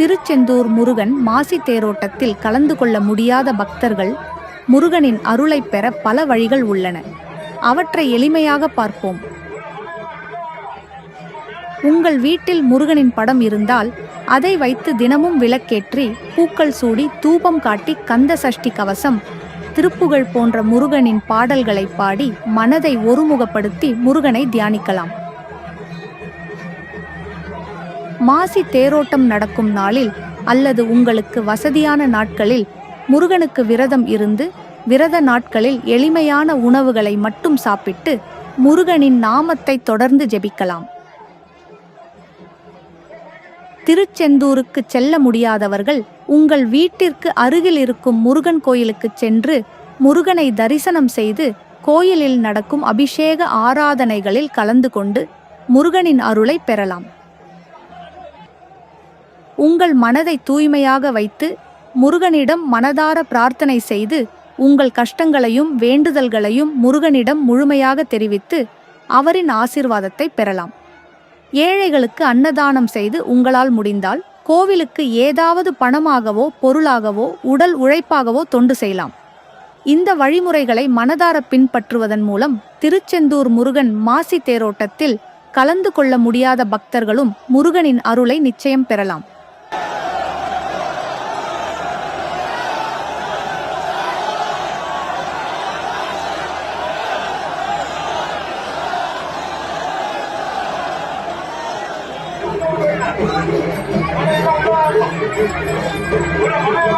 திருச்செந்தூர் முருகன் மாசி தேரோட்டத்தில் கலந்து கொள்ள முடியாத பக்தர்கள் முருகனின் அருளை பெற பல வழிகள் உள்ளன. அவற்றை எளிமையாக பார்ப்போம். உங்கள் வீட்டில் முருகனின் படம் இருந்தால் அதை வைத்து தினமும் விளக்கேற்றி பூக்கள் சூடி தூபம் காட்டி கந்த சஷ்டி கவசம், திருப்புகழ் போன்ற முருகனின் பாடல்களை பாடி மனதை ஒருமுகப்படுத்தி முருகனை தியானிக்கலாம். மாசி தேரோட்டம் நடக்கும் நாளில் அல்லது உங்களுக்கு வசதியான நாட்களில் முருகனுக்கு விரதம் இருந்து விரத நாட்களில் எளிமையான உணவுகளை மட்டும் சாப்பிட்டு முருகனின் நாமத்தை தொடர்ந்து ஜெபிக்கலாம். திருச்செந்தூருக்கு செல்ல முடியாதவர்கள் உங்கள் வீட்டிற்கு அருகில் இருக்கும் முருகன் கோயிலுக்கு சென்று முருகனை தரிசனம் செய்து கோயிலில் நடக்கும் அபிஷேக ஆராதனைகளில் கலந்து கொண்டு முருகனின் அருளை பெறலாம். உங்கள் மனதை தூய்மையாக வைத்து முருகனிடம் மனதார பிரார்த்தனை செய்து உங்கள் கஷ்டங்களையும் வேண்டுதல்களையும் முருகனிடம் முழுமையாக தெரிவித்து அவரின் ஆசீர்வாதத்தை பெறலாம். ஏழைகளுக்கு அன்னதானம் செய்து உங்களால் முடிந்தால் கோவிலுக்கு ஏதாவது பணமாகவோ பொருளாகவோ உடல் உழைப்பாகவோ தொண்டு செய்யலாம். இந்த வழிமுறைகளை மனதார பின்பற்றுவதன் மூலம் திருச்செந்தூர் முருகன் மாசி தேரோட்டத்தில் கலந்து கொள்ள முடியாத பக்தர்களும் முருகனின் அருளை நிச்சயம் பெறலாம். What